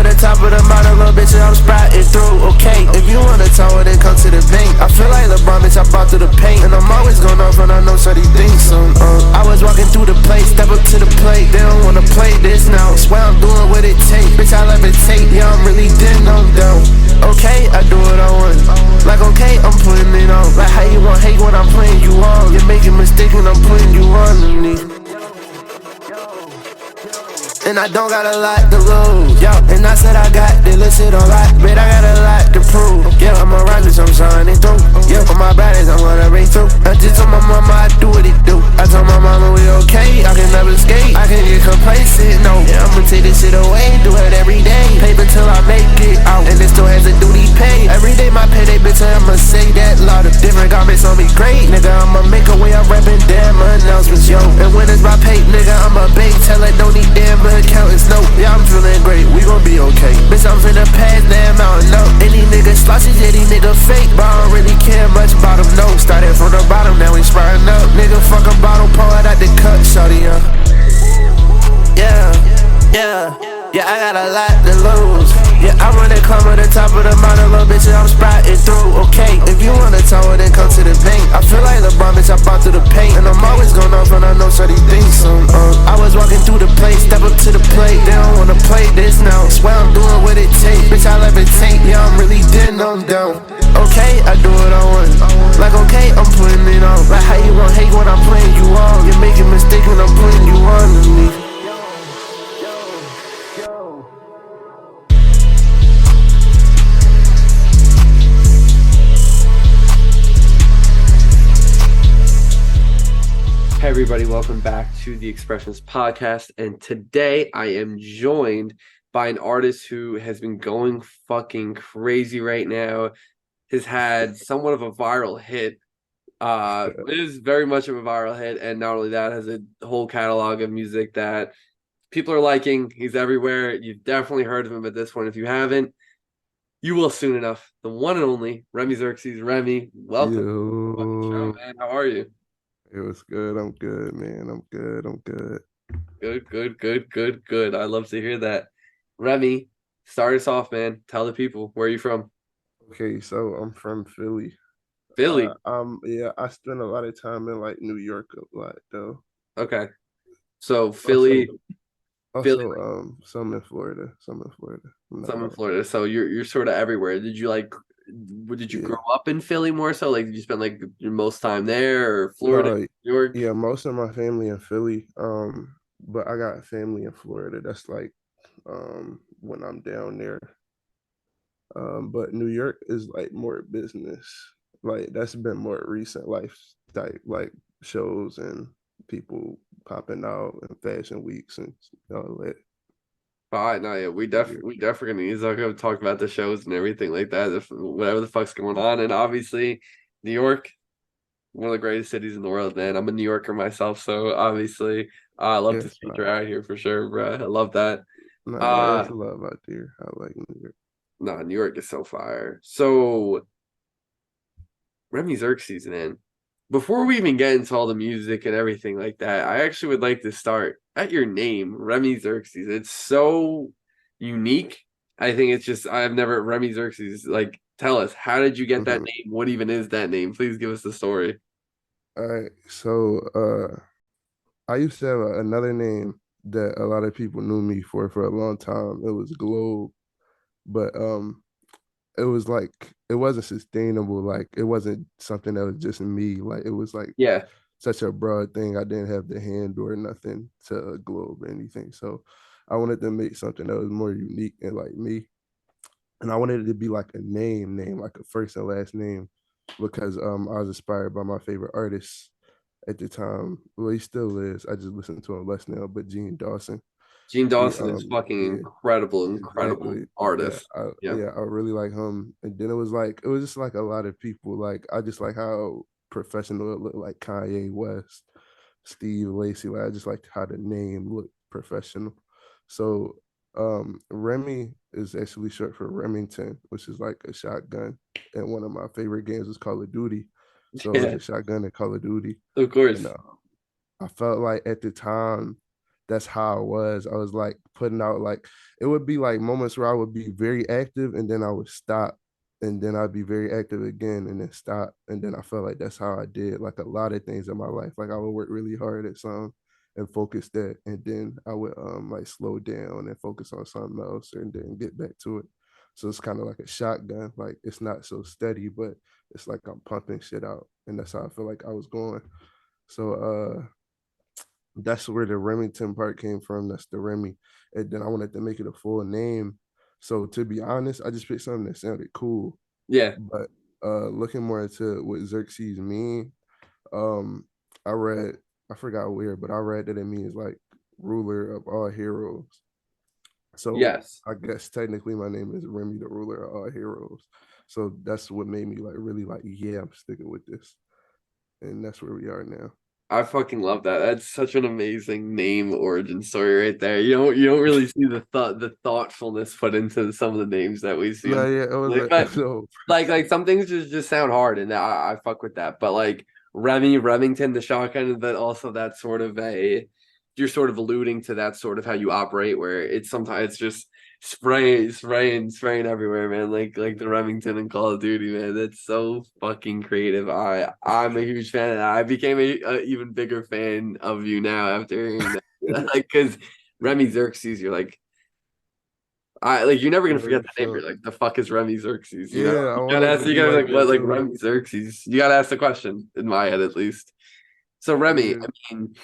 the top of the mountain, little bitch, I'm sprouting through, okay. If you wanna talk, well, then come to the bank. I feel like LeBron, bitch, I bought through the paint. And I'm always going off when I know certain things. So, I was walking through the place, step up to the plate. They don't wanna play this now. Swear I'm doing what it takes. Bitch, I levitate, yeah, I'm really then I'm down. Okay, I do what I want. Like, okay, I'm putting it on. Like, how you want hate when I'm playing you on? You're making mistakes when I'm putting you underneath. And I don't got a lot to lose, yo. And I said I got this listed on lot, but I got a lot to prove. Yeah, I'm a rock, I'm shining through. Yeah, for my brothers, I'm gonna race through. I just told my mama I do what it do. I told my mama we okay, I can never escape. I can get complacent, no. Yeah, I'ma take this shit away, do it every day. Paper till I make it out, and it still has a duty pay. Every day my payday, bitch, I'ma say that lot of different comments on me great. Nigga, I'ma make a way, I'm rapping damn announcements, yo. And when it's my pay, nigga, I'm a bait, tell it don't need damn accountants, no. Yeah, I'm feeling great, we gon' be okay. Bitch, I'm finna pass damn out, no. Any nigga sloshes, yeah, these nigga fake, but I don't really care much about them, no. Started from the bottom, now we sprouting up. Nigga, fuck a bottle, pour it out the cup, shawty, yeah. Yeah, I got a lot to lose. Yeah, I wanna climb to the top of the mountain, little bitch, I'm sprouting through, okay. If you wanna talk, well, then come to the bank. I feel like LeBron, bitch, I bought through the paint. And I'm always going off when I know certain things. So, I was walking through the place, step up to the plate. They don't wanna play this now. Swear I'm doing what it takes. Bitch, I levitate, yeah, I'm really then I'm down. Okay, I do what I want. Like, okay, I'm putting it on. Like, how you want hate when I'm playing you on? You're making mistakes when I'm putting you underneath. Hey everybody, welcome back to the Expressions podcast, and today I am joined by an artist who has been going fucking crazy right now. Has had somewhat of a viral hit. It is very much of a viral hit, and not only that, has a whole catalog of music that people are liking. He's everywhere. You've definitely heard of him at this point. If you haven't, you will soon enough. The one and only Remi Zerxes. Remi, welcome to the fucking show, man. How are you? It was good. I'm good, man. I'm good. Good. I love to hear that. Remi, start us off, man. Tell the people, where are you from? Okay, so I'm from Philly. Philly. Yeah, I spend a lot of time in like New York a lot though. Okay. So Philly, Also, Philly, some in Florida. some in Florida. So you're sort of everywhere. Did you Yeah. grow up in Philly more so? Like, did you spend like your most time there, or Florida, No, New York? yeah, most of my family in Philly. But I got family in Florida. That's like when I'm down there. But New York is like more business. Like that's been more recent life type like shows and people popping out and fashion weeks and all that. All right, no, yeah, Yeah. we definitely gonna use to talk about the shows and everything like that, if whatever the fuck's going on, and obviously New York, one of the greatest cities in the world, man. I'm a New Yorker myself, so obviously I love to Yes, see you out here for sure, bro. I love that. nah, Uh there's a love out there. I like New York. no, New York is so fire. So Remi Xerxes, man. Before we even get into all the music and everything like that, I actually would like to start at your name, Remi Xerxes. It's so unique. I think it's just I've never Remi Xerxes. Like, tell us, how did you get that Mhm. name? What even is that name? Please give us the story. All right, so I used to have another name that a lot of people knew me for a long time. It was Globe, but it was like it wasn't sustainable. Like it wasn't something that was just me. Like it was like Yeah. such a broad thing. I didn't have the hand or nothing to globe or anything. So I wanted to make something that was more unique and like me. And I wanted it to be like a name, like a first and last name, because I was inspired by my favorite artist at the time. Well, he still is. I just listen to him less now, but Gene Dawson. Gene He Dawson is fucking yeah, incredible exactly. Yeah, artist. Yeah. I really like him. And then it was just like a lot of people. Like I just like how professional it looked, like Kanye West, Steve Lacy. Like I just liked how the name looked professional. So Remy is actually short for Remington, which is like a shotgun. And one of my favorite games is Call of Duty. So it was Yeah, a shotgun in Call of Duty. of And course. I felt like at the time that's how I was. I was like putting out like it would be like moments where I would be very active and then I would stop and then I'd be very active again and then stop. And then I felt like that's how I did like a lot of things in my life. Like I would work really hard at something and focus that and then I would like slow down and focus on something else and then get back to it. So it's kind of like a shotgun. Like it's not so steady, but it's like I'm pumping shit out. And that's how I feel like I was going. So that's where the Remington part came from. That's the Remy. And then I wanted to make it a full name. So to be honest, I just picked something that sounded cool. Yeah. But looking more into what zerxes mean, um, I read, I forgot where, but I read that it means like ruler of all heroes. So Yes. I guess technically my name is Remy, the ruler of all heroes. So that's what made me like really like, yeah, I'm sticking with this. And that's where we are now. I fucking love that. That's such an amazing name origin story right there. You don't really see the thoughtfulness put into some of the names that we see No, on yeah, it was like, like but so like some things just sound hard and I fuck with that. But like Remington, the shotgun, that also that sort of a you're sort of alluding to that sort of how you operate where it's sometimes it's just spraying everywhere, man. Like the Remington in Call of Duty, man. That's so fucking creative. I'm a huge fan of that. I became a even bigger fan of you now after hearing that. Like, because Remy Xerxes, you're like, you're never gonna forget very the name. so You're like, the fuck is Remy Xerxes? You know, yeah, I you gotta wanted ask. to You be gotta be like like, what? that Like too. Remy Xerxes? You gotta ask the question in my head, at least. So Remy, Yeah. I mean,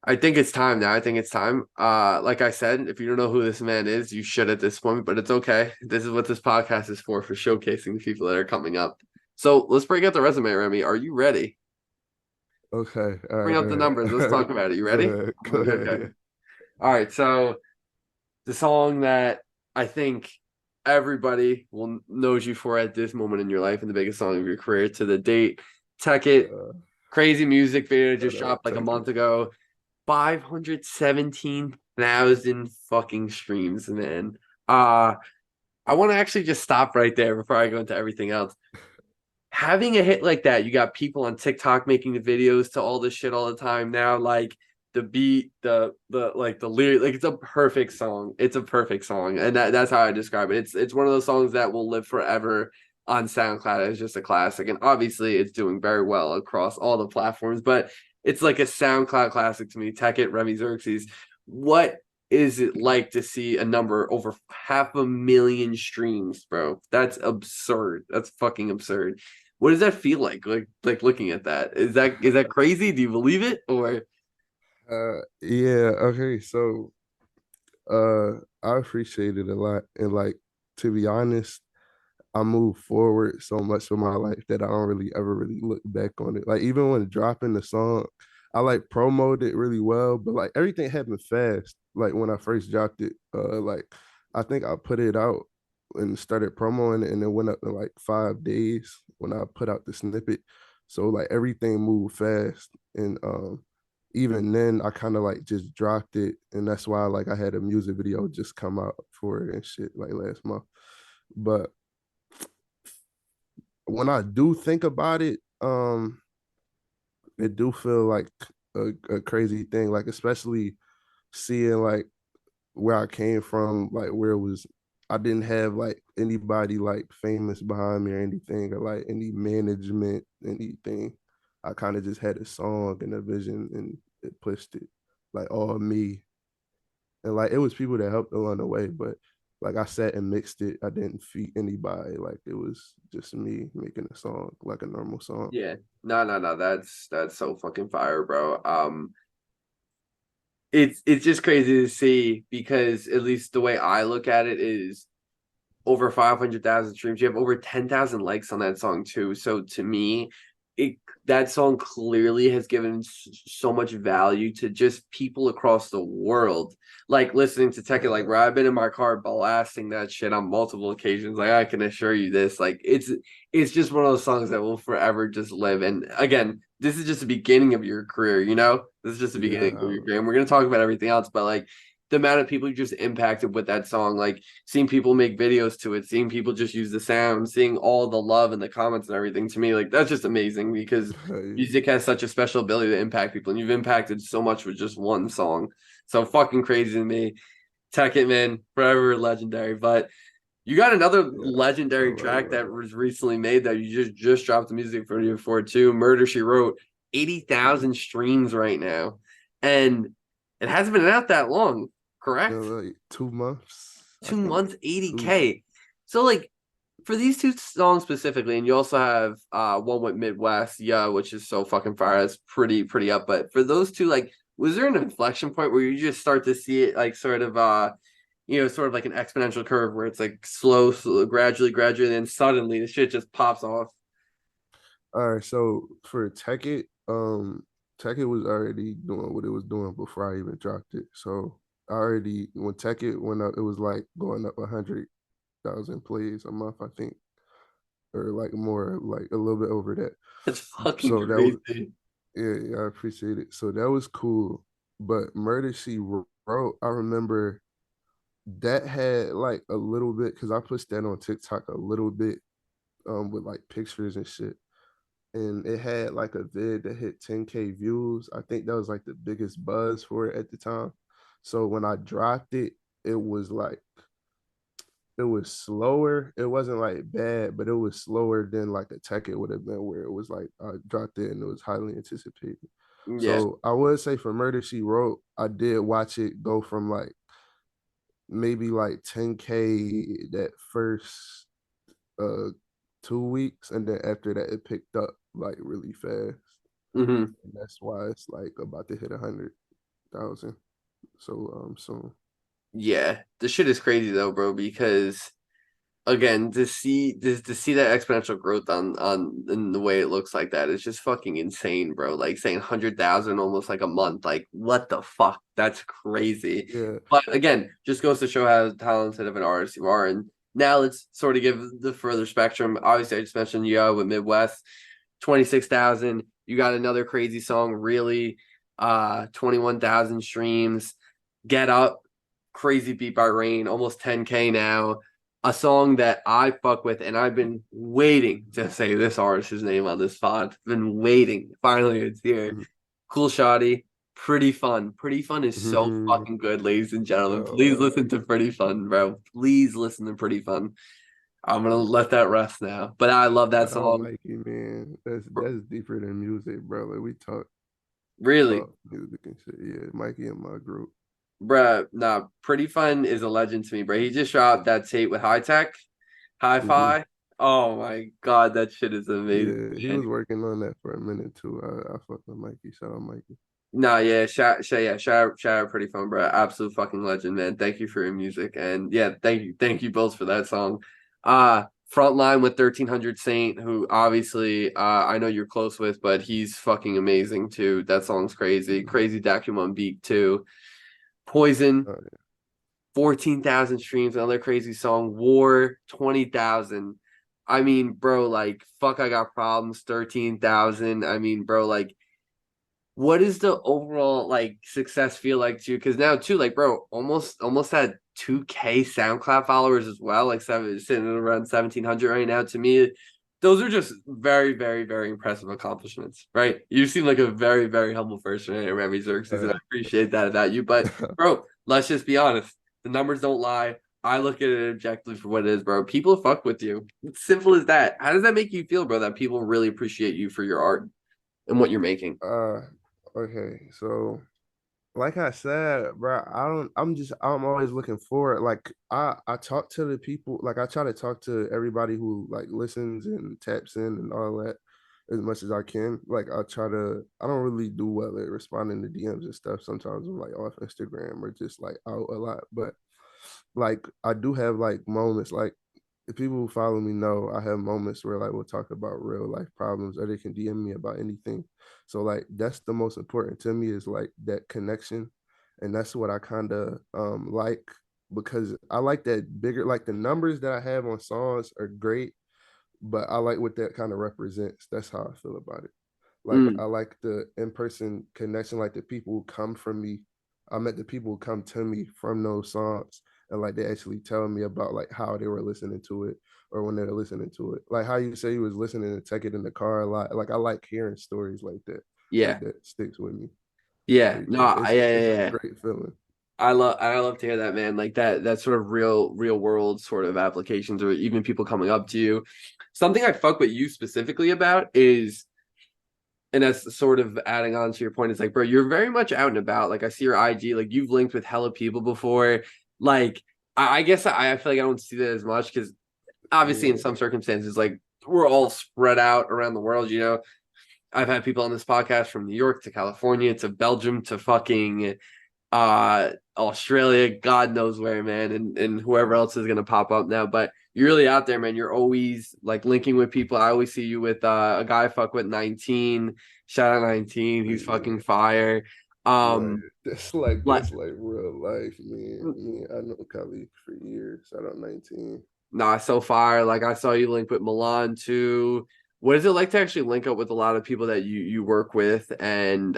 I think it's time now. I think it's time. Like I said, if you don't know who this man is, you should at this point, but it's okay. This is what this podcast is for showcasing the people that are coming up. So let's break out the resume, Remy. Are you ready? Okay. All Bring right, go up the numbers. Let's ahead. talk about it. You Go ready? ahead. Go ahead. Okay. Yeah. All right. So the song that I think everybody will knows you for at this moment in your life and the biggest song of your career to the date. Tech It. Uh, Crazy music video just shout out, dropped like a take it. month ago. 517,000 fucking streams, man. I want to actually just stop right there before I go into everything else. Having a hit like that, you got people on TikTok making the videos to all this shit all the time now. Like the beat, the like the lyric, like it's a perfect song. It's a perfect song, and that's how I describe it. It's one of those songs that will live forever on SoundCloud as just a classic, and obviously it's doing very well across all the platforms. But it's like a SoundCloud classic to me. Tech It, Remy Xerxes. What is it like to see a number over 500,000 streams, bro? That's absurd. That's fucking absurd. What does that feel like? Like looking at that. Is that crazy? Do you believe it? Or Yeah, okay. So I appreciate it a lot. And like to be honest, I move forward so much in my life that I don't really ever really look back on it. Like even when dropping the song, I like promoted it really well, but like everything happened fast. Like when I first dropped it, like I think I put it out and started promoting it and it went up in like 5 days when I put out the snippet. So like everything moved fast. And even then I kind of like just dropped it. And that's why like I had a music video just come out for it and shit like last month. But when I do think about it do feel like a crazy thing, like especially seeing like where I came from, like where it was I didn't have like anybody like famous behind me or anything or like any management, anything. I kind of just had a song and a vision and it pushed it like all me. And like it was people that helped along the way, but like I sat and mixed it. I didn't feed anybody. Like it was just me making a song, like a normal song. yeah, no. That's so fucking fire, bro. It's just crazy to see because at least the way I look at it is over 500,000 streams. You have over 10,000 likes on that song too. So to me, it that song clearly has given so much value to just people across the world. Like listening to Tech It, like where I've been in my car blasting that shit on multiple occasions. Like I can assure you this. Like it's just one of those songs that will forever just live. And again, this is just the beginning of your career, you know? This is just the beginning of Yeah, your career. And we're gonna talk about everything else, but like the amount of people you just impacted with that song, like seeing people make videos to it, seeing people just use the sound, seeing all the love and the comments and everything, to me, like that's just amazing because Yeah. music has such a special ability to impact people, and you've impacted so much with just one song. So fucking crazy to me. Tech It, man, forever legendary. But you got another Yeah, I legendary track love that it. was recently made that you just dropped the music for too. Murder She Wrote, 80,000 streams right now, and it hasn't been out that long, Yeah, correct? like 2 months, I 2 think. months, Two. 80K. So like for these two songs specifically, and you also have one with Midwest, yeah, which is so fucking fire. That's pretty up. But for those two, like, was there an inflection point where you just start to see it like sort of sort of like an exponential curve where it's like slow, gradually, and then suddenly the shit just pops off. All right, so for Tech It was already doing what it was doing before I even dropped it. So I already when Tech It went up, it was like going up 100,000 plays a month, I think, or like more, like a little bit over that. It's fucking So that was crazy. yeah, I appreciate it. So that was cool. But Murder She Wrote, I remember that had like a little bit because I pushed that on TikTok a little bit with like pictures and shit. And it had like a vid that hit 10K views. I think that was like the biggest buzz for it at the time. So when I dropped it, it was like it was slower. It wasn't like bad, but it was slower than like a tech it would have been, where it was like I dropped it and it was highly anticipated. Yeah. So I would say for Murder She Wrote, I did watch it go from like maybe like 10K that first uh 2 weeks, and then after that it picked up like really fast. Hmm. And that's why it's like about to hit 100,000. So soon. Yeah. The shit is crazy though, bro, because again to see that exponential growth on in the way it looks like that is just fucking insane, bro. Like saying 100,000 almost like a month, like what the fuck, that's crazy. Yeah. But again, just goes to show how talented of an artist you are. And now let's sort of give the further spectrum. Obviously I just mentioned with Midwest, 26,000. You got another crazy song, really, 21,000 streams. Get Up, crazy beat by Rain, almost 10K now. A song that I fuck with, and I've been waiting to say this artist's name on this pod. Been waiting. Finally, it's here. Mhm. Cool Shoddy. Pretty Fun. Pretty Fun is so Mhm. fucking good, ladies and gentlemen. Please Uh, listen to Pretty Fun, bro. Please listen to Pretty Fun. I'm gonna let that rest now. But I love that shout out song. Mikey, man. That's deeper than music, bro. Like we talk Really. about music and shit. Yeah, Mikey and my group. Bruh, nah, Pretty Fun is a legend to me, bro. He just dropped that tape with High Tech, Hi Hmm. Fi. Oh my god, that shit is amazing, Yeah, he man. was working on that for a minute too. I fuck with Mikey. Shout out Mikey. Nah, yeah, shout out Pretty Fun, bro. Absolute fucking legend, man. Thank you for your music. And yeah, thank you both for that song. Frontline with 1300 Saint, who obviously I know you're close with, but he's fucking amazing too. That song's crazy. Mhm. Crazy Dacuman beat too. Poison, Yeah. 14,000 streams, another crazy song. War, 20,000. I mean, bro, like, fuck, I got problems, 13,000. I mean, bro, like, what is the overall, like, success feel like to you? Because now, too, like, bro, almost had 2K SoundCloud followers as well, like, sitting at around 1,700 right now. To me, those are just very impressive accomplishments, right? You seem like a very humble person, right? Remy Zerxes, and I appreciate that about you. But bro, let's just be honest. The numbers don't lie. I look at it objectively for what it is, bro. People fuck with you. It's simple as that. How does that make you feel, bro? That people really appreciate you for your art and what you're making? uh, okay, so like I said, bro, I'm always looking forward. Like I talk to the people, like I try to talk to everybody who like listens and taps in and all that as much as I can. Like I don't really do well at responding to DMs and stuff. Sometimes I'm like off Instagram or just like out a lot. But like I do have like moments like the people who follow me know I have moments where like we'll talk about real life problems or they can DM me about anything. So like that's the most important to me is like that connection. And that's what I kind of like because I like that bigger like the numbers that I have on songs are great, but I like what that kind of represents. That's how I feel about it. Like I Mm, like the in-person connection, like the people who come from me I met the people who come to me from those songs, and like they actually tell me about like how they were listening to it or when they were listening to it. Like how you say you was listening to Take It in the car a lot. Like I like hearing stories like that. Yeah. Like that sticks with me. Yeah. Like No, yeah, it's yeah, a yeah. great feeling. I love to hear that, man. Like that sort of real world sort of applications or even people coming up to you. Something I fuck with you specifically about is, and that's sort of adding on to your point, it's like, bro, you're very much out and about. Like I see your IG, like you've linked with hella people before. Like I guess I feel like I don't see that as much because obviously in Yeah. some circumstances, like we're all spread out around the world, you know. I've had people on this podcast from New York to California to Belgium to fucking Australia, God knows where, man, and whoever else is gonna pop up now. But you're really out there, man. You're always like linking with people. I always see you with a guy I fuck with 19. Shout out 19. He's Yeah. fucking fire. Right. Um like That's like real life, man. I know Khalid for years. Shout out 19. nah, so fire. Like I saw you link with Milan too. What is it like to actually link up with a lot of people that you work with and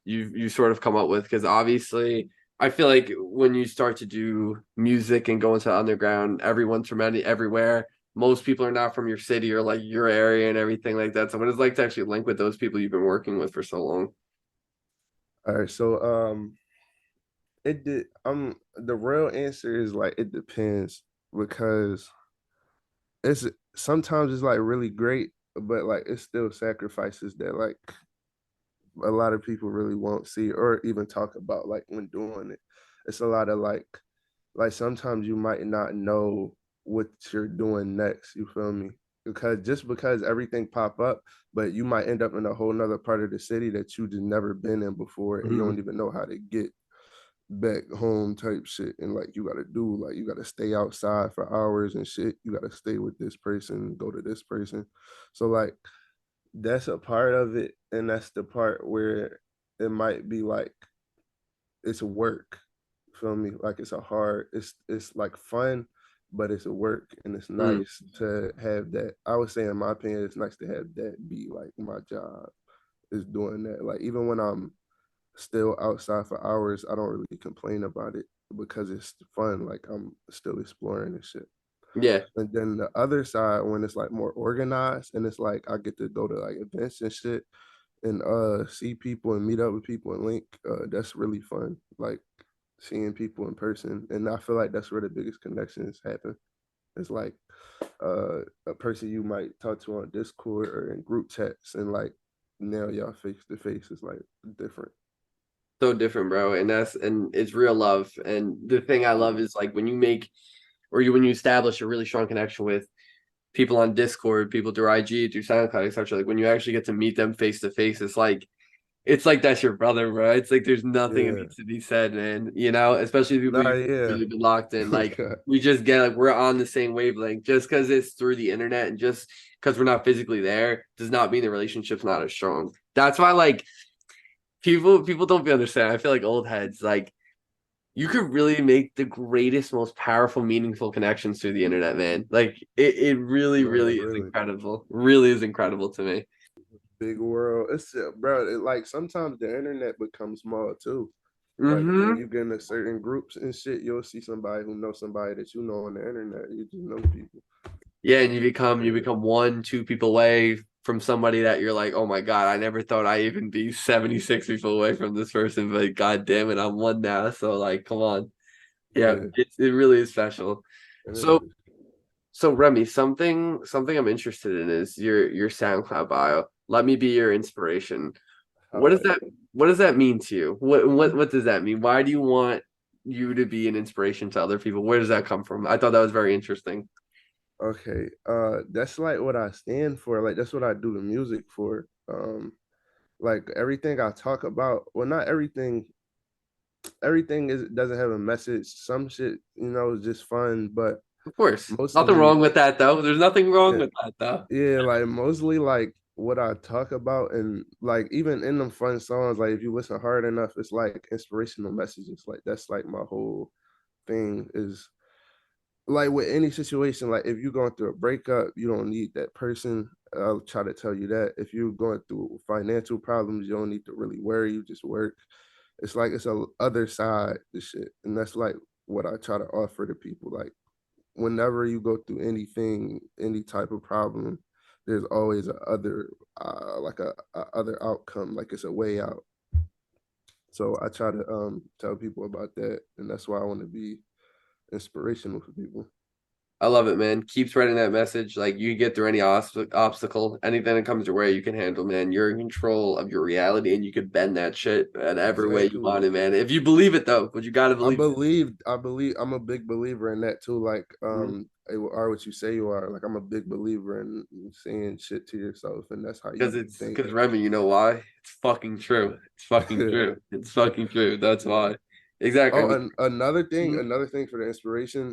you sort of come up with? Because obviously I feel like when you start to do music and go into underground, everyone's from everywhere. Most people are not from your city or like your area and everything like that. So what is it like to actually link with those people you've been working with for so long? All right, so it did the real answer is like it depends because it's sometimes it's like really great, but like it's still sacrifices that like a lot of people really won't see or even talk about like when doing it. It's a lot of like sometimes you might not know what you're doing next, you feel me? Because just because everything pop up, but you might end up in a whole nother part of the city that you just never been in before and you Mhm. don't even know how to get back home type shit. And like you gotta do like you gotta stay outside for hours and shit. You gotta stay with this person, go to this person. So like that's a part of it, and that's the part where it might be like it's work. Feel me? Like it's a hard, it's like fun, but it's a work, and it's Mm. nice to have that. I would say, in my opinion, it's nice to have that be like my job is doing that. Like even when I'm still outside for hours, I don't really complain about it because it's fun. Like I'm still exploring and shit. Yeah. And then the other side, when it's like more organized and it's like I get to go to like events and shit and see people and meet up with people and link, that's really fun. Like seeing people in person. And I feel like that's where the biggest connections happen. It's like a person you might talk to on Discord or in group chats and like now y'all face to face is like different. So different, bro. And it's real love. And the thing I love is like when you make or when you establish a really strong connection with people on Discord, people through IG, through SoundCloud, etc. Like when you actually get to meet them face to face, it's like that's your brother, bro. It's like there's nothing that Yeah. needs to be said, man. You know, especially people Nah, you've yeah. really been locked in. Like we just get like we're on the same wavelength. Just because it's through the internet and just because we're not physically there does not mean the relationship's not as strong. That's why like people don't understand. I feel like old heads like you could really make the greatest, most powerful, meaningful connections through the internet, man. Like it No, really is really. incredible. Really is incredible to me. Big world. It's bro, like sometimes the internet becomes small too. Like when Mm-hmm. you get in certain groups and shit, you'll see somebody who knows somebody that you know on the internet. You just know people. Yeah, and you Yeah, become one, two people away from somebody that you're like, oh my God, I never thought I'd even be 76 people away from this person, but God damn it, I'm one now. So like, come on. Yeah, yeah, it really is special. it So is. so Remy, something I'm interested in is your SoundCloud bio. Let me be your inspiration. All right. What does that mean to you? What does that mean? Why do you want you to be an inspiration to other people? Where does that come from? I thought that was very interesting. Okay. That's like what I stand for. Like that's what I do the music for. Like everything I talk about, well, not everything. Everything is doesn't have a message. Some shit, is just fun, but Of course. Nothing mostly, wrong with that though. There's nothing wrong yeah, with that though. yeah, like mostly like what I talk about and like even in them fun songs, like if you listen hard enough, it's like inspirational messages. Like that's like my whole thing is like with any situation, like if you're going through a breakup, you don't need that person. I'll try to tell you that. If you're going through financial problems, you don't need to really worry, you just work. it's like it's a other side to shit, and that's like what I try to offer to people. Like whenever you go through anything, any type of problem, there's always a other like a other outcome, like it's a way out. So I try to tell people about that, and that's why I want to be inspirational for people. I love it, man. Keep spreading that message. Like you get through any obstacle, anything that comes your way, you can handle, man. You're in control of your reality, and you can bend that shit in every way you Exactly. want it, man. If you believe it, though, but you gotta believe it. I'm a big believer in that too. Like, you are what you say you are. Like, I'm a big believer in saying shit to yourself, and that's how Because you it's think. because Remy, you know why? It's fucking true. It's fucking true. It's fucking true. That's why. Exactly. I Oh, mean, and mhm. another thing for the inspiration,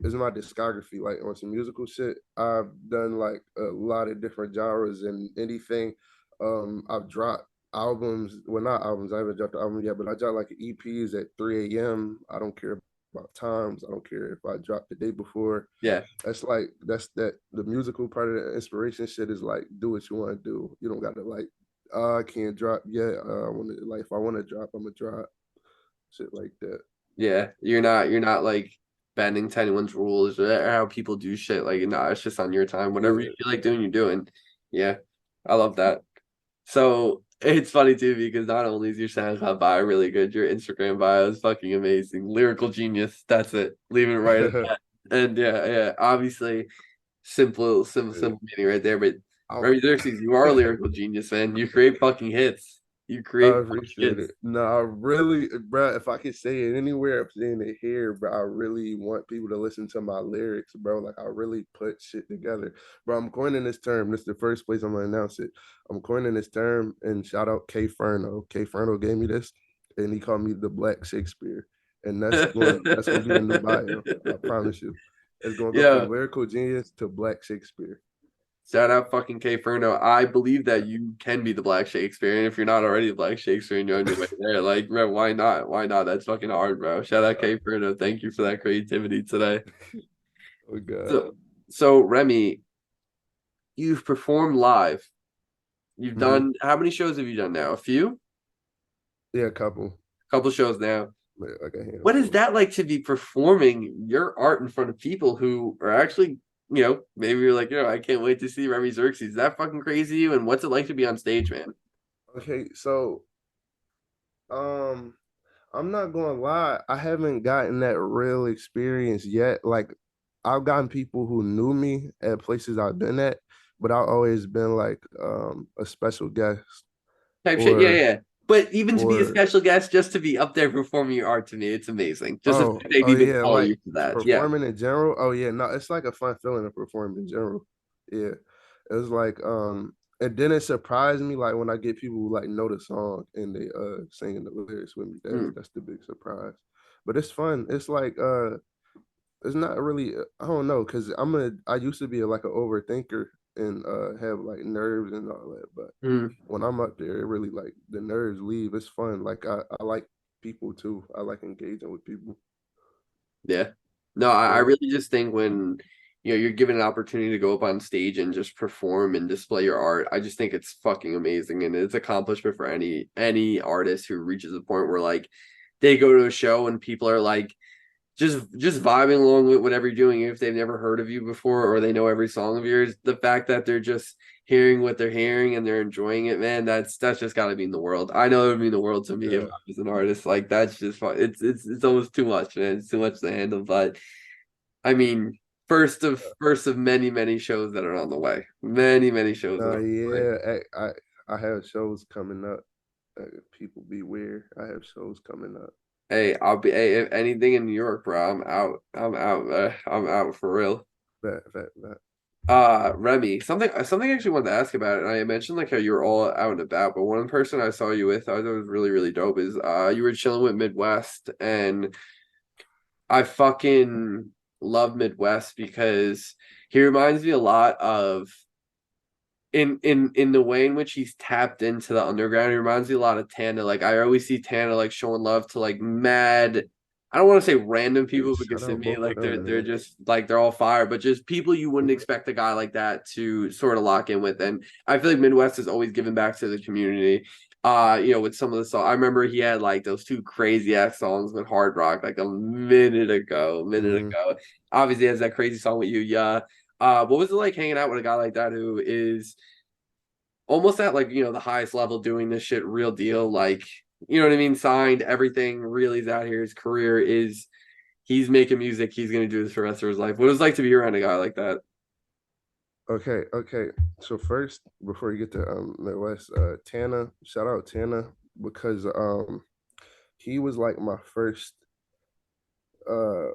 is my discography. Like on some musical shit, I've done like a lot of different genres and anything. I've dropped albums. Well, not albums. I haven't dropped the album yet, but I dropped like EPs at 3 a.m. I don't care about times. I don't care if I dropped the day before. Yeah, That's like that the musical part of the inspiration shit is like do what you want to do. You don't got to like, I can't drop yet. I want to like if I want to drop, I'm gonna drop shit like that. yeah. You're not like bending to anyone's rules or how people do shit. Like, nah, it's just on your time. Whatever you Yeah, feel like doing, you're doing. Yeah, I love that. So it's funny too because not only is your SoundCloud bio really good, your Instagram bio is fucking amazing. Lyrical genius. That's it. Leaving it right at that. And yeah, obviously simple meaning right there. But I, Remy Xerxes, you are a lyrical genius, man. You create fucking hits. You I create fucking appreciate hits. it. No, I really, bro. If I could say it anywhere, I'm saying it here, bro. I really want people to listen to my lyrics, bro. Like I really put shit together, bro. I'm coining this term. This is the first place I'm gonna announce it. I'm coining this term, and shout out K Ferno. K Ferno gave me this, and he called me the Black Shakespeare, and that's going to be the new bio. I promise you. It's gonna go Yeah. from lyrical genius to Black Shakespeare. Shout out fucking K Ferno. I believe that you can be the Black Shakespeare. And if you're not already the Black Shakespeare and you're on your way there, like, bro, why not? Why not? That's fucking hard, bro. Shout out K Ferno. Thank you for that creativity today. Oh God. So Remy, you've performed live. You've Mm-hmm. done how many shows have you done now? A few? Yeah, a couple, A couple shows now. like a What is handful. that like to be performing your art in front of people who are actually, maybe you're like, I can't wait to see Remy Xerxes. Is that fucking crazy to you? And what's it like to be on stage, man? Okay, so um, I'm not gonna lie, I haven't gotten that real experience yet. Like I've gotten people who knew me at places I've been at, but I've always been like a special guest Type shit. Yeah, or yeah. But even to be a or special guest, just to be up there performing your art to me, it's amazing. Just the fact they'd oh even yeah, call like you for that. Yeah. performing in general. Oh yeah, no, it's like a fun feeling to perform in general. Yeah. It was like and then it surprised me like when I get people who like know the song and they singing the lyrics with me. Mm, That's the big surprise. But it's fun. It's like it's not really I don't know because I used to be like an overthinker and have like nerves and all that, but mm, when I'm up there, it really like the nerves leave. It's fun. Like I like people too. I like engaging with people. yeah. No, I Yeah. really just think when you're given an opportunity to go up on stage and just perform and display your art, I just think it's fucking amazing and it's accomplishment for any artist who reaches a point where like they go to a show and people are like just vibing along with whatever you're doing if they've never heard of you before or they know every song of yours. The fact that they're just hearing what they're hearing and they're enjoying it, man, that's just got to mean the world. I know it would mean the world to me if Yeah. I was an artist. Like that's just fun. It's almost too much, man. It's too much to handle. But I mean, first of many shows that are on the way. Many shows that are on the way. Yeah. I have shows coming up. People beware. I have shows coming up. Hey, I'll be hey, if anything in New York, bro. I'm out. I'm out. I'm out for real. That. Remy, something I actually wanted to ask about, and I mentioned like how you were all out and about, but one person I saw you with, I thought was really dope, is you were chilling with Midwest, and I fucking love Midwest because he reminds me a lot of in the way in which he's tapped into the underground. He reminds me a lot of Tana. Like I always see Tana like showing love to like mad. I don't want to say random Yeah, people shout because to out me both of like them, they're man. just like they're all fire, but just people you wouldn't expect a guy like that to sort of lock in with. And I feel like Midwest has always given back to the community. With some of the songs. I remember he had like those two crazy ass songs with Hard Rock like a minute ago. Mhm. Obviously, he has that crazy song with you, yeah. What was it like hanging out with a guy like that who is almost at like the highest level doing this shit real deal, like you know what I mean, signed everything, really is out here. His career is he's making music, he's gonna do this for the rest of his life. What was it like to be around a guy like that? Okay. So first, before you get to Midwest, Tana, shout out Tana because he was like my first uh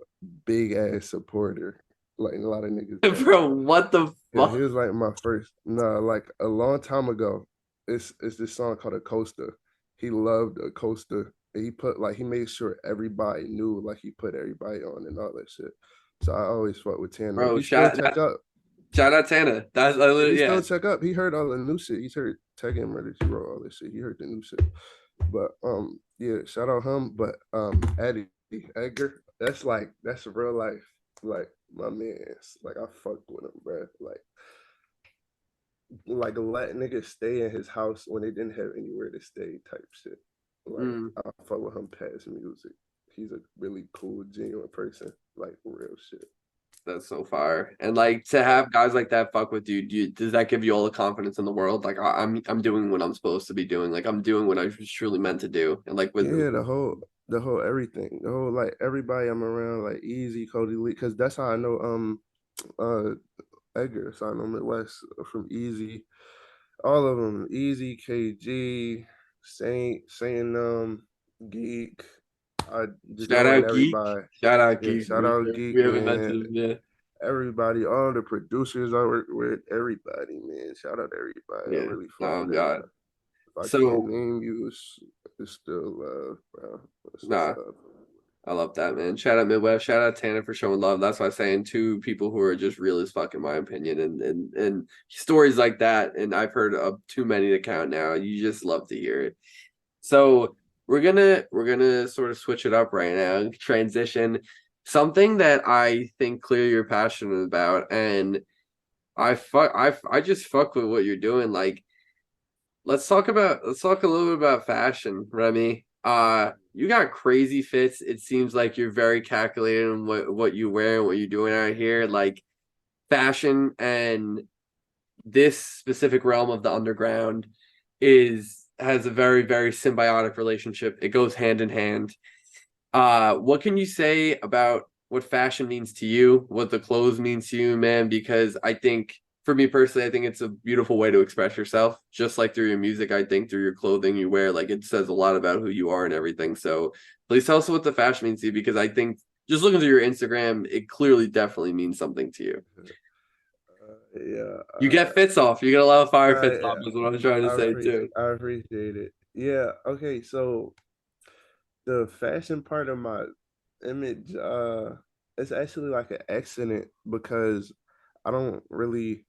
big ass supporter. Like a lot of niggas got Bro, what the yeah, he fuck? was like my first. No, like a long time ago. It's this song called Acosta. He loved Acosta. And he put like he made sure everybody knew, like he put everybody on and all that shit. So I always fought with Tanner. Bro, He still check up. shout out Tana. That's I Yeah, he literally, yeah. still check up. He heard all the new shit. He's heard Tekken Murder. He wrote all this shit. He heard the new shit. But yeah, shout out him. But Eddie Edgar, that's real life. Like my man's. Like I fucked with him, bro. Like let niggas stay in his house when they didn't have anywhere to stay type shit. Like Mm. I fuck with him past music. He's a really cool, genuine person. Like real shit. That's so fire. And like to have guys like that fuck with you, does that give you all the confidence in the world? Like I'm doing what I'm supposed to be doing. Like I'm doing what I was truly meant to do. And like with Yeah, the whole everything. The whole like everybody I'm around, like Easy, Cody Lee, because that's how I know uh Edgar, so I know Midwest from Easy. All of them. Easy, KG, Saint Geek. I just shout knowing out Geek. everybody. Shout out Yeah, Geek. shout out We Geek, haven't man. mentioned him yet. Everybody, all the producers I work with, everybody, man. Shout out everybody. I Yeah. really fuck Oh with God. everybody. If I can't So name you, it's still love, bro. It's nah, love. I love that, man. Shout out Midwest. Shout out Tanner for showing love. That's why I'm saying two people who are just real as fuck, in my opinion. And stories like that, and I've heard of too many to count now. You just love to hear it. So we're gonna sort of switch it up right now. Transition. Something that I think clearly you're passionate about, and I just fuck with what you're doing. Like let's talk a little bit about fashion, Remy. You got crazy fits. It seems like you're very calculated in what you wear and what you're doing out here. Like fashion and this specific realm of the underground is has a very, very symbiotic relationship. It goes hand in hand. What can you say about what fashion means to you, what the clothes means to you, man? Because I think for me personally, I think it's a beautiful way to express yourself. Just like through your music, I think through your clothing you wear, like it says a lot about who you are and everything. So please tell us what the fashion means to you, because I think just looking through your Instagram, it clearly definitely means something to you. Yeah, You get fits off. You get a lot of fire fits yeah, off, is what I'm trying to say too. I appreciate it. Yeah, okay, so the fashion part of my image, it's actually like an accident because I don't really,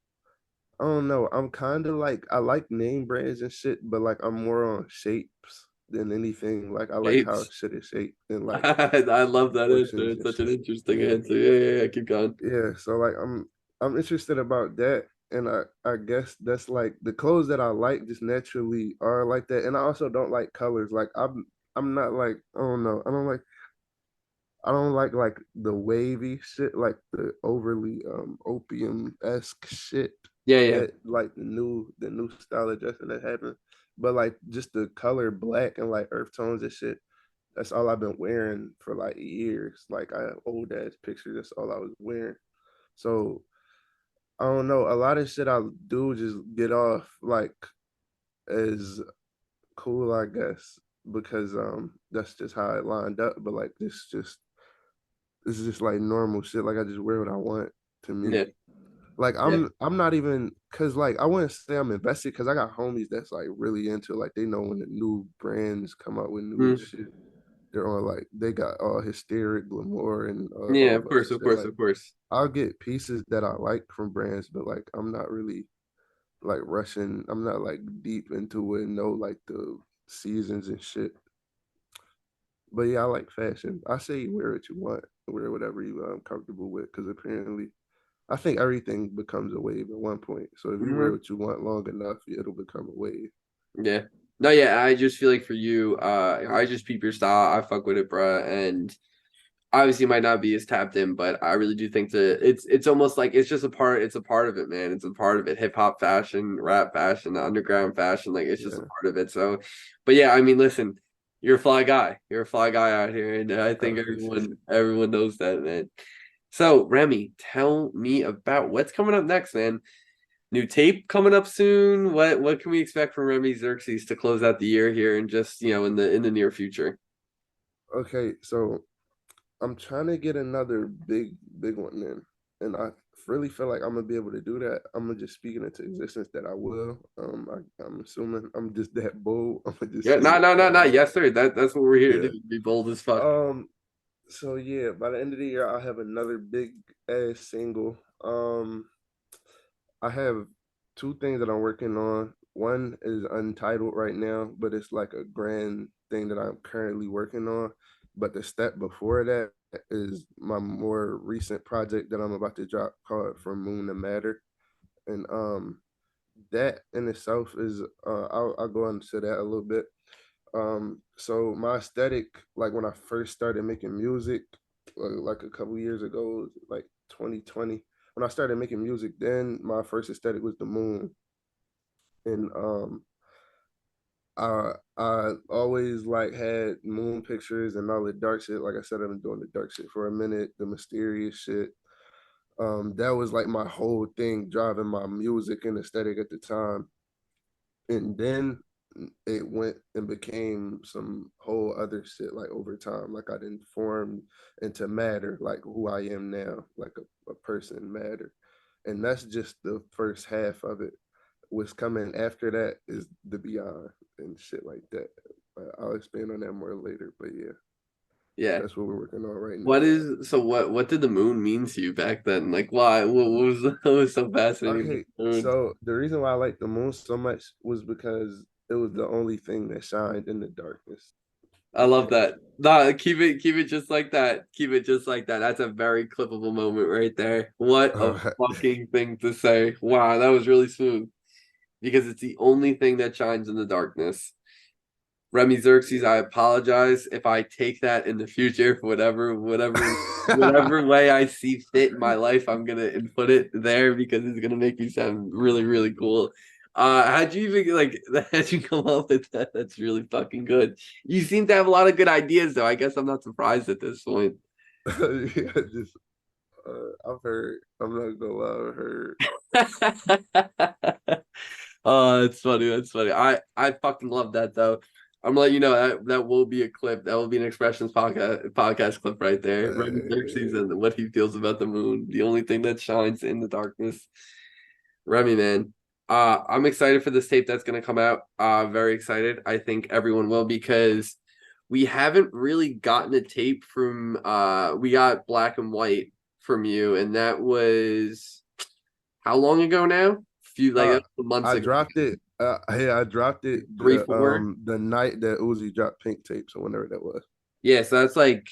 I don't know. I'm kind of like I like name brands and shit, but like I'm more on shapes than anything. Like I like how Shapes. shit is shaped and like I love that answer. proportions It's and such an shit. interesting Yeah, answer. Yeah. Keep going. yeah. So like I'm interested about that, and I guess that's like the clothes that I like just naturally are like that. And I also don't like colors. Like I'm not like I don't know. I don't like the wavy shit, like the overly opium-esque shit Yeah. that like the new style of dressing that happened. But like just the color black and like earth tones and shit, that's all I've been wearing for like years. Like I have old ass pictures, that's all I was wearing. So I don't know. A lot of shit I do just get off like as cool, I guess, because that's just how it lined up. But like this is just like normal shit. Like I just wear what I want to me. Yeah. Like Yeah. I'm not even cause like I wouldn't say I'm invested because I got homies that's like really into like they know when the new brands come out with new Mm. shit. They're all like they got all hysteric glamour and a Yeah, whole of bunch course, of of shit. course, Like of course. I'll get pieces that I like from brands, but like I'm not really like rushing. I'm not like deep into it and know like the seasons and shit. But yeah, I like fashion. I say wear what you want, wear whatever you comfortable with, because apparently I think everything becomes a wave at one point. So if you wear Hmm. what you want long enough, it'll become a wave. Yeah. No, yeah, I just feel like for you, I just peep your style. I fuck with it, bruh. And obviously it might not be as tapped in, but I really do think that it's almost like it's a part of it, man. It's a part of it. Hip hop fashion, rap fashion, underground fashion, like it's just a Yeah, part of it. So but yeah, I mean, listen, you're a fly guy. You're a fly guy out here, and I I think appreciate it. everyone knows that, man. So Remy, tell me about what's coming up next, man. New tape coming up soon. What can we expect from Remy Xerxes to close out the year here and just in the near future? Okay, so I'm trying to get another big one in, and I really feel like I'm gonna be able to do that. I'm gonna just speak it into existence that I will. I'm assuming I'm just that bold. I'm gonna just Yeah, say it. no. Yes, sir. That's what we're here to Yeah. do. Be bold as fuck. So yeah, by the end of the year, I'll have another big ass single. I have two things that I'm working on. One is untitled right now, but it's like a grand thing that I'm currently working on. But the step before that is my more recent project that I'm about to drop called From Moon to Matter. And that in itself is I'll go into that a little bit. So my aesthetic, like when I first started making music, like a couple years ago, like 2020, when I started making music, then my first aesthetic was the moon, and I always like had moon pictures and all the dark shit. Like I said, I've been doing the dark shit for a minute, the mysterious shit. That was like my whole thing, driving my music and aesthetic at the time. And then it went and became some whole other shit like over time. Like I didn't form into matter, like who I am now, like a person matter. And that's just the first half of it. What's coming after that is the beyond and shit like that. I'll expand on that more later, but yeah, Yeah. that's what we're working on right What now. is so what did the moon mean to you back then? Like why? What was what was so fascinating about Okay, the moon? so the reason why I like the moon so much was because it was the only thing that shined in the darkness. I love that. Nah, keep it just like that. Keep it just like that. That's a very clippable moment right there. What All a right. fucking thing to say. Wow, that was really smooth. Because it's the only thing that shines in the darkness. Remy Xerxes, I apologize if I take that in the future, whatever way I see fit in my life, I'm gonna input it there because it's gonna make me sound really, really cool. How'd you even like how'd you come up with that? That's really fucking good. You seem to have a lot of good ideas though. I guess I'm not surprised at this point. Yeah, just I've heard. I'm not gonna lie, I've heard. Oh, that's funny. That's funny. I fucking love that though. I'm gonna let you know that that will be a clip. That will be an expressions podcast clip right there. Remy Xerxes Uh, and what he feels about the moon. The only thing that shines in the darkness. Remy, man. I'm excited for this tape that's gonna come out. Very excited. I think everyone will because we haven't really gotten a tape from we got Black and White from you, and that was how long ago now? Few like uh, months I ago. dropped it. Hey, I dropped it 3 4. the night that Uzi dropped Pink Tape, so whenever that was. Yeah, so that's like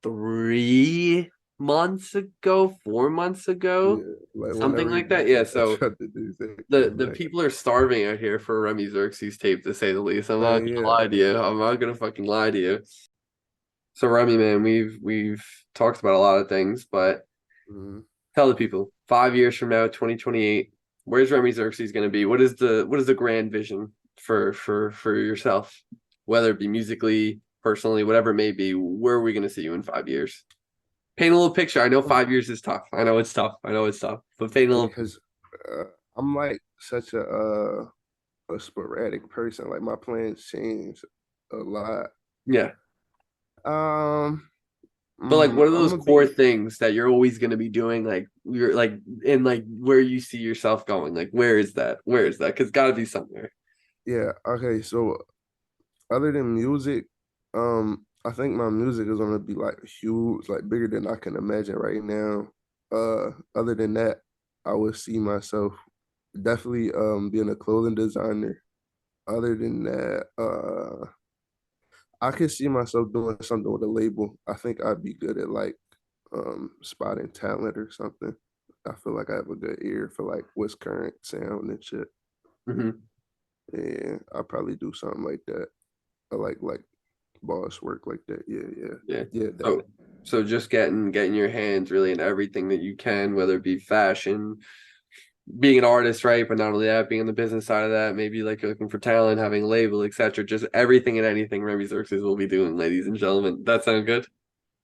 3 months ago, 4 months ago, Yeah, like something whenever he like that. dropped Yeah, it, I so dropped it the exact same the night. people are starving out here for Remy Xerxes tape to say the least. I'm not gonna Yeah. lie to you. I'm not gonna fucking lie to you. So Remy, man, we've talked about a lot of things, but Mhm. tell the people 5 years from now, 2028, where's Remy Xerxes gonna be? What is the grand vision for yourself? Whether it be musically, personally, whatever it may be, where are we gonna see you in 5 years? Paint a little picture. I know 5 years is tough. I know it's tough. I know it's tough. But paint a little. Because I'm like such a sporadic person. Like my plans change a lot. Yeah. Um, But like, what are I'm those gonna core be things that you're always gonna be doing? Like you're like in like where you see yourself going. Like where is that? Where is that? Because it's gotta be somewhere. yeah. Okay, so other than music, I think my music is gonna be like huge, like bigger than I can imagine right now. Other than that, I would see myself definitely being a clothing designer. Other than that, I could see myself doing something with a label. I think I'd be good at like spotting talent or something. I feel like I have a good ear for like what's current sound and shit. Hmm. Yeah, I'll probably do something like that. I like boss work like that. Yeah. Yeah. So That. so just getting your hands really in everything that you can, whether it be fashion, being an artist, right? But not only that, being on the business side of that, maybe like looking for talent, having a label, etc. Just everything and anything Remy Xerxes will be doing, ladies and gentlemen. That sound good?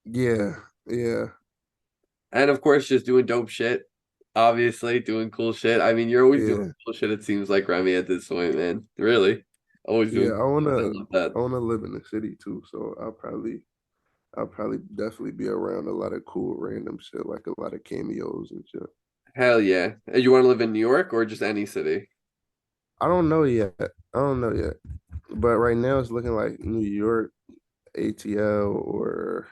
Yeah, yeah, And of course, just doing dope shit. Obviously, doing cool shit. I mean, you're always doing yeah, cool shit, it seems like, Remy, at this point, man. Really. Always yeah. doing I cool shit. I wanna love that. I wanna live in the city too, so I'll probably definitely be around a lot of cool random shit, like a lot of cameos and shit. Hell yeah. And you want to live in New York or just any city? I don't know yet. I don't know yet. But right now it's looking like New York, ATL, or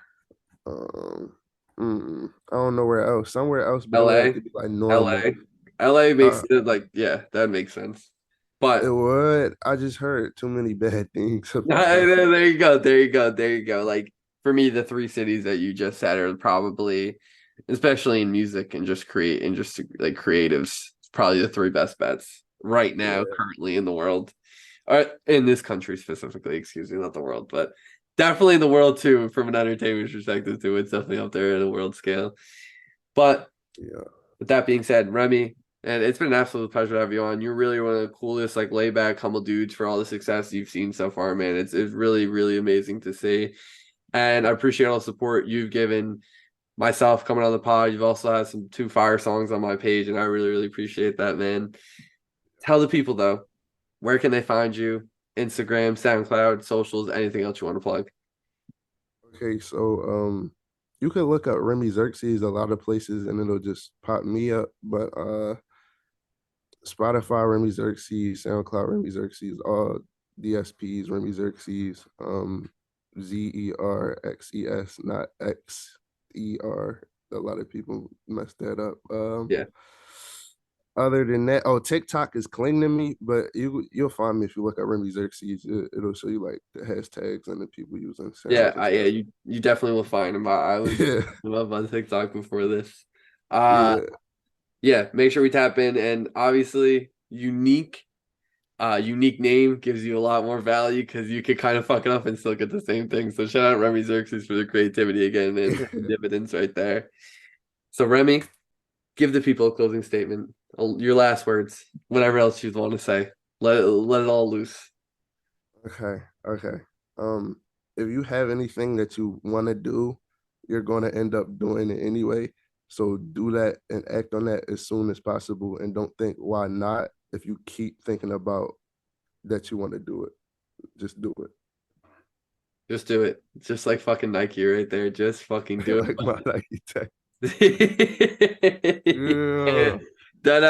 um I don't know where else. Somewhere else, but it would have LA? to be like normal. LA? LA makes Uh it like, yeah, that makes sense. it But would. I just heard too many bad things about LA. there you go. There you go. There you go. Like for me, the three cities that you just said are probably, especially in music and just create and just like creatives, probably the three best bets right now, Yeah, currently in the world, or in this country specifically. Excuse me, not the world, but definitely in the world too. From an entertainment perspective, too, it's definitely up there in a world scale. But yeah. with that being said, Remy, and it's been an absolute pleasure to have you on. You're really one of the coolest, like laid back, humble dudes for all the success you've seen so far, man. It's really, really amazing to see. And I appreciate all the support you've given myself coming on the pod. You've also had some two fire songs on my page, and I really, really appreciate that, man. Tell the people though, where can they find you? Instagram, SoundCloud, socials, anything else you want to plug? Okay, so you can look up Remy Xerxes a lot of places and it'll just pop me up. But Spotify, Remy Xerxes, SoundCloud, Remy Xerxes, all DSPs, Remy Xerxes, Zerxes, not XER. A lot of people mess that up. Yeah. Other than that, oh, TikTok is clinging to me, but you'll find me if you look at Remy Xerxes. It'll show you like the hashtags and the people using Yeah, sounds and yeah, stuff. you definitely will find him. I was Yeah, up on TikTok before this. Uh yeah. yeah, make sure we tap in and obviously unique name gives you a lot more value because you could kind of fuck it up and still get the same thing. So shout out Remy Xerxes for the creativity again and the dividends right there. So Remy, give the people a closing statement. Your last words, whatever else you want to say. Let it all loose. Okay, okay. Um, if you have anything that you want to do, you're going to end up doing it anyway. So do that and act on that as soon as possible, and don't think why not. If you keep thinking about that you want to do it, just do it. Just do it. Just like fucking Nike right there. Just fucking do Like my architect. it. Yeah. That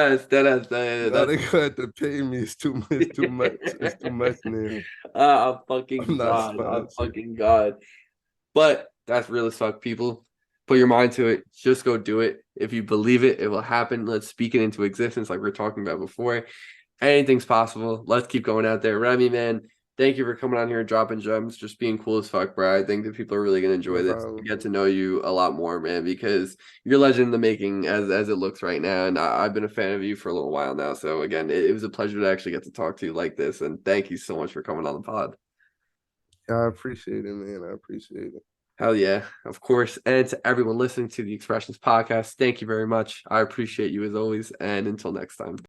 Now that's they got to pay me. It's too much. It's too much. It's too much now. I'm I'm fucking not God. I'm sponsored. fucking God. But that's real as fuck, people. Put your mind to it. Just go do it. If you believe it, it will happen. Let's speak it into existence, like we were talking about before. Anything's possible. Let's keep going out there. Remy, man, thank you for coming on here and dropping gems, just being cool as fuck, bro. I think that people are really gonna No enjoy this, problem. get to know you a lot more, man, because you're legend in the making as it looks right now. And I've been a fan of you for a little while now. So again, it was a pleasure to actually get to talk to you like this. And thank you so much for coming on the pod. I appreciate it, man. I appreciate it. Hell yeah, of course. And to everyone listening to the Expressions podcast, thank you very much. I appreciate you as always. And until next time.